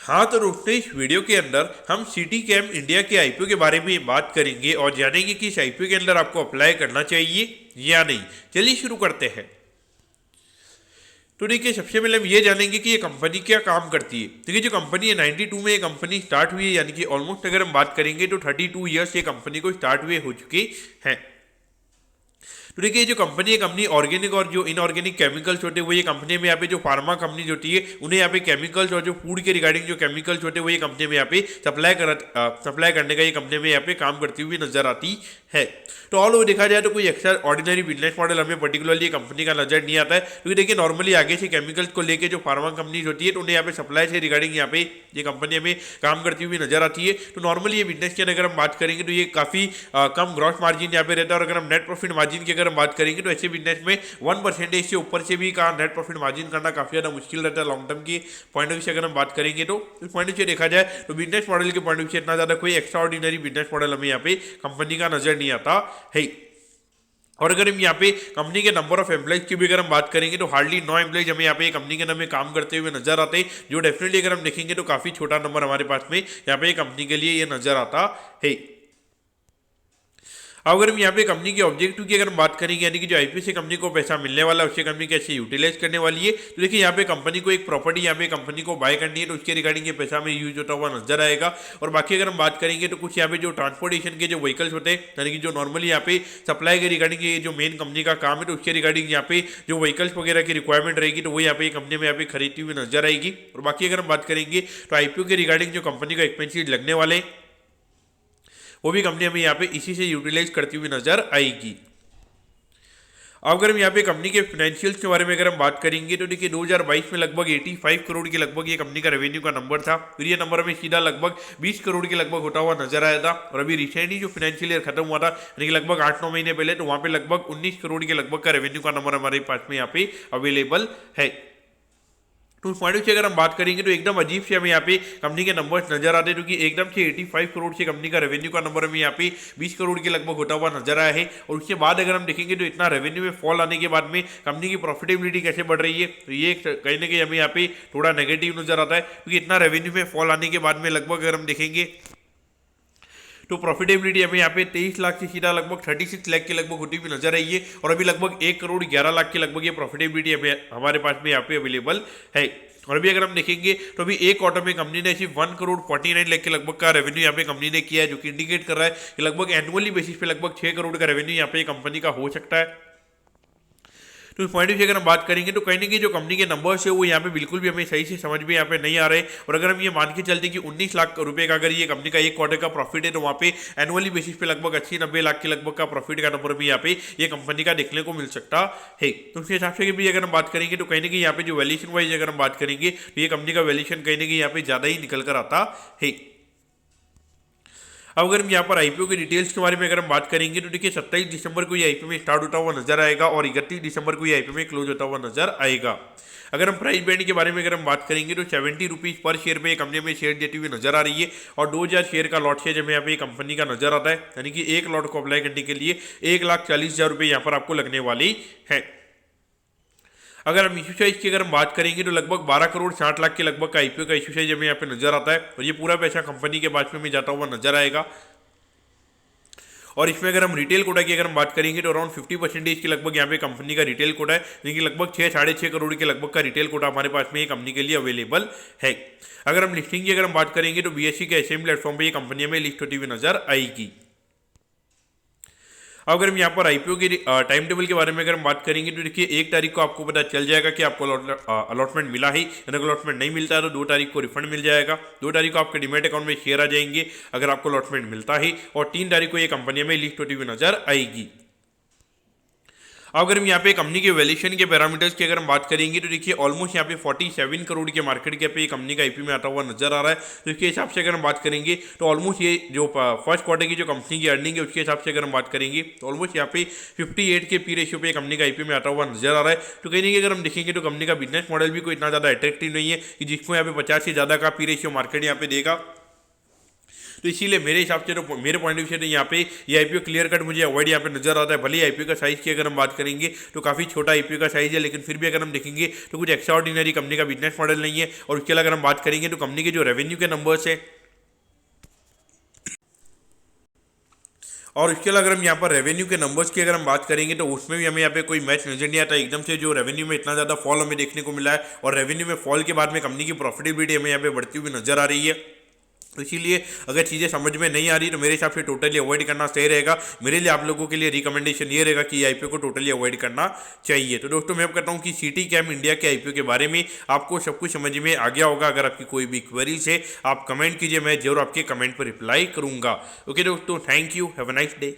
हाँ तो दोस्तों, इस वीडियो के अंदर हम सिटी कैम इंडिया के आईपीओ के बारे में बात करेंगे और जानेंगे कि इस आईपीओ के अंदर आपको अप्लाई करना चाहिए या नहीं। चलिए शुरू करते हैं। तो देखिए, सबसे पहले हम ये जानेंगे कि ये कंपनी क्या काम करती है। देखिए, जो कंपनी है 92 में ये कंपनी स्टार्ट हुई है, यानी कि ऑलमोस्ट अगर हम बात करेंगे तो 32 ईयर्स ये कंपनी को स्टार्ट हुए हो चुके हैं। तो देखिए, जो कंपनी है, कंपनी ऑर्गेनिक और जो इनऑर्गेनिक केमिकल्स होते हैं वो ये कंपनी में यहाँ पे जो फार्मा कंपनी होती है उन्हें यहाँ पे केमिकल्स और जो फूड के रिगार्डिंग जो केमिकल्स होते हैं वो ये कंपनी में यहाँ पे सप्लाई करने का ये कंपनी में यहाँ पे काम करती हुई नजर आती है। तो ऑल ओवर देखा जाए तो कोई एक्स्ट्रा ऑर्डिनरी बिजनेस मॉडल हमें पर्टिकुलरली कंपनी का नजर नहीं आता है, क्योंकि देखिए नॉर्मली आगे से केमिकल्स को लेके जो फार्मा कंपनीज होती है तो उन्हें यहाँ पे सप्लाई से रिगार्डिंग यहाँ पे ये कंपनी हमें काम करती हुई नजर आती है। तो नॉर्मली ये बिजनेस की अगर हम बात करेंगे तो ये काफी कम ग्रॉस मार्जिन यहाँ पे रहता है, और अगर हम नेट प्रॉफिट मार्जिन की अगर हम बात करेंगे तो ऐसे बिजनेस में 1% से ऊपर से भी का नेट प्रॉफिट मार्जिन करना काफी ज्यादा मुश्किल रहता है। लॉन्ग टर्म की पॉइंट ऑफ व्यू से अगर हम बात करेंगे तो इस पॉइंट ऑफ व्यू से देखा जाए तो बिजनेस मॉडल के पॉइंट ऑफ व्यू से इतना ज्यादा कोई एक्स्ट्रा ऑर्डिनरी बिजनेस मॉडल हमें यहाँ पे कंपनी का नजर नहीं आता है। और अगर हम यहाँ पे कंपनी के नंबर ऑफ एम्प्लॉइज की भी अगर हम बात करेंगे तो हार्डली 9 एम्प्लॉइज हमें यहाँ पे कंपनी के अंदर में काम करते हुए नजर आते हैं, जो डेफिनेटली अगर हम देखेंगे तो काफी छोटा नंबर हमारे पास में यहाँ पे कंपनी के लिए ये नजर आता है। अब अगर हम यहाँ पे कंपनी के ऑब्जेक्टिव की अगर हम बात करेंगे, यानी कि जो आईपीओ से कंपनी को पैसा मिलने वाला है उससे कंपनी कैसे यूटिलाइज करने वाली है, तो देखिए यहाँ पे कंपनी को एक प्रॉपर्टी यहाँ पे कंपनी को बाय करनी है तो उसके रिगार्डिंग ये पैसा में यूज होता हुआ नजर आएगा। और बाकी अगर हम बात करेंगे तो कुछ यहाँ पे जो ट्रांसपोर्टेशन के जो व्हीकल्स होते हैं, यानी कि जो नॉर्मली यहाँ पे सप्लाई के रिगार्डिंग ये जो मेन कंपनी का काम है तो उसके रिगार्डिंग यहाँ पे जो व्हीकल्स वगैरह की रिक्वायरमेंट रहेगी तो वो यहाँ पे कंपनी में यहाँ पे खरीदती हुई नजर आएगी। और बाकी अगर हम बात करेंगे तो आईपीओ के रिगार्डिंग जो कंपनी का एक्सपेंसिव लगने वाले वो भी कंपनी हमें यहाँ पे इसी से यूटिलाइज करती हुई नजर आएगी। अब अगर हम यहाँ पे कंपनी के फाइनेंशियल्स के बारे में अगर हम बात करेंगे तो देखिए 2022 में लगभग 85 करोड़ के लगभग ये कंपनी का रेवेन्यू का नंबर था, फिर ये नंबर हमें सीधा लगभग 20 करोड़ के लगभग होता हुआ नजर आया था। और अभी रिसेंटली जो फाइनेंशियल ईयर खत्म हुआ था, यानी कि लगभग 8-9 महीने पहले, तो वहाँ पे लगभग 19 करोड़ के लगभग का रेवेन्यू का नंबर हमारे पास में यहाँ पे अवेलेबल है। तो उस पॉइंट से अगर हम बात करेंगे तो एकदम अजीब से हमें यहाँ पे कंपनी के नंबर्स नजर आते हैं, क्योंकि एकदम से 85 करोड़ से कंपनी का रेवेन्यू का नंबर हमें यहाँ पे 20 करोड़ के लगभग होता हुआ नजर आया है। और उसके बाद अगर हम देखेंगे तो इतना रेवेन्यू में फॉल आने के बाद में कंपनी की प्रॉफिटेबिलिटी कैसे बढ़ रही है, तो ये कहीं ना कहीं हमें यहाँ पे थोड़ा नेगेटिव नजर आता है, क्योंकि इतना रेवेन्यू में फॉल आने के बाद में लगभग अगर हम देखेंगे तो प्रॉफिटेबिलिटी हमें यहाँ पे 23 लाख से सीधा लगभग 36 लाख के लगभग होती हुई नजर आई है। और अभी लगभग 1 करोड़ 11 लाख के लगभग ये प्रॉफिटेबिलिटी हमें हमारे पास में यहाँ पे अवेलेबल है। और अभी अगर हम देखेंगे तो अभी एक क्वार्टर में कंपनी ने सिर्फ 1 करोड़ 49 लाख के लगभग का रेवेन्यू यहाँ पे कंपनी ने किया है, जो कि इंडिकेट कर रहा है कि लगभग एनुअली बेसिस पे लगभग 6 करोड़ का रेवेन्यू यहाँ पे कंपनी का हो सकता है। तो इस पॉइंट से अगर हम बात करेंगे तो कहीं ना कहीं जो कंपनी के नंबर्स है वो यहाँ पे बिल्कुल भी हमें सही से समझ में यहाँ पे नहीं आ रहे। और अगर हम ये मान के चलते कि 19 लाख रुपए का अगर ये कंपनी का एक क्वार्टर का प्रॉफिट है तो वहाँ पे एनुअली बेसिस पे लगभग 80-90 लाख के लगभग का प्रॉफिट का नंबर भी यहाँ पे ये कंपनी का देखने को मिल सकता है। तो उसके हिसाब से भी अगर हम बात करेंगे तो कहीं ना कहीं यहाँ पे जो वैल्यूएशन वाइज अगर हम बात करेंगे तो ये कंपनी का वैल्यूएशन कहीं ना कहीं यहाँ पे ज्यादा ही निकल कर आता है। अब अगर हम यहाँ पर आईपीओ की डिटेल्स के बारे में अगर हम बात करेंगे तो देखिए 27 दिसंबर को ये आईपीओ में स्टार्ट होता हुआ नजर आएगा और 31 दिसंबर को ये आईपीओ में क्लोज होता हुआ नजर आएगा। अगर हम प्राइस बैंड के बारे में अगर हम बात करेंगे तो 70 रुपीज पर शेयर पे कंपनी में शेयर देती हुई नजर आ रही है, और 2000 शेयर का लॉट शेयर हमें यहाँ पे कंपनी का नजर आता है, यानी कि एक लॉट को अप्लाई करने के लिए 1,40,000 रुपये यहाँ पर आपको लगने वाली है। अगर हम इशू साइज की अगर हम बात करेंगे तो लगभग 12 करोड़ 60 लाख के लगभग का आईपीओ का इशू साइज हमें यहाँ पे नजर आता है, और ये पूरा पैसा कंपनी के बाद में जाता हुआ नजर आएगा। और इसमें अगर हम रिटेल कोटा की अगर हम बात करेंगे तो अराउंड 50% के लगभग यहाँ पे कंपनी का रिटेल कोटा है, यानी कि लगभग 6-6.5 करोड़ के लगभग का रिटेल कोटा हमारे पास में ये कंपनी के लिए अवेलेबल है। अगर हम लिस्टिंग की अगर हम बात करेंगे तो बीएसई के एसएम प्लेटफॉर्म पे ये कंपनी में लिस्ट होती हुई नजर आएगी। अगर हम यहाँ पर आईपीओ के टाइम टेबल के बारे में अगर हम बात करेंगे तो देखिए 1 तारीख को आपको पता चल जाएगा कि आपको अलॉटमेंट मिला ही, अगर अलॉटमेंट नहीं मिलता है तो 2 तारीख को रिफंड मिल जाएगा, 2 तारीख को आपके डिमेट अकाउंट में शेयर आ जाएंगे अगर आपको अलॉटमेंट मिलता ही, और 3 तारीख को ये कंपनी में लिस्ट होती हुई नजर आएगी। अगर हम यहाँ पे कंपनी के वैल्यूएशन के पैरामीटर्स की अगर हम बात करेंगे तो देखिए ऑलमोस्ट यहाँ पे 47 करोड़ के मार्केट कैप पे कंपनी का आईपीओ में आता हुआ नजर आ रहा है। तो इसके हिसाब से अगर हम बात करेंगे तो ऑलमोस्ट ये जो फर्स्ट क्वार्टर की जो कंपनी की अर्निंग है उसके हिसाब से अगर हम बात करेंगे तो ऑलमोस्ट यहाँ पे 58 के पी रेशियो पे कंपनी का आईपीओ में आता हुआ नजर आ रहा है। तो कहीं ना कहीं अगर हम देखेंगे तो कंपनी का बिजनेस मॉडल भी कोई इतना ज़्यादा अट्रैक्टिव नहीं है कि जिसको यहाँ पे 50 से ज़्यादा का पी रेशियो मार्केट यहाँ पे देगा। तो इसीलिए मेरे हिसाब से तो मेरे पॉइंट ऑफ व्यू से यहाँ पे ये आईपीओ क्लियर कट मुझे अवॉइड यहाँ पे नजर आता है। भले ही आईपीओ का साइज की अगर हम बात करेंगे तो काफी छोटा आईपीओ का साइज है, लेकिन फिर भी अगर हम देखेंगे तो कुछ एक्स्ट्रा ऑर्डिनरी कंपनी का बिजनेस मॉडल नहीं है। और उसके अलावा अगर हम बात करेंगे तो कंपनी के जो रेवेन्यू के नंबर्स है और उसके अलावा अगर हम यहाँ पर रेवेन्यू के नंबर्स की अगर हम बात करेंगे तो उसमें भी हमें यहाँ पे कोई मैच नजर नहीं आता। एकदम से जो रेवेन्यू में इतना ज़्यादा फॉल हमें देखने को मिला है और रेवेन्यू में फॉल के बाद में कंपनी की प्रॉफिटेबिलिटी हमें यहाँ पे बढ़ती हुई नजर आ रही है। तो इसीलिए अगर चीज़ें समझ में नहीं आ रही तो मेरे हिसाब से टोटली अवॉइड करना सही रहेगा। मेरे लिए आप लोगों के लिए रिकमेंडेशन ये रहेगा कि आईपीओ को टोटली अवॉइड करना चाहिए। तो दोस्तों मैं अब कहता हूँ कि सिटी कैम इंडिया के आईपीओ के बारे में आपको सब कुछ समझ में आ गया होगा। अगर आपकी कोई भी क्वेरीज है आप कमेंट कीजिए, मैं जरूर आपके कमेंट पर रिप्लाई करूंगा। ओके दोस्तों, thank you, have a nice day.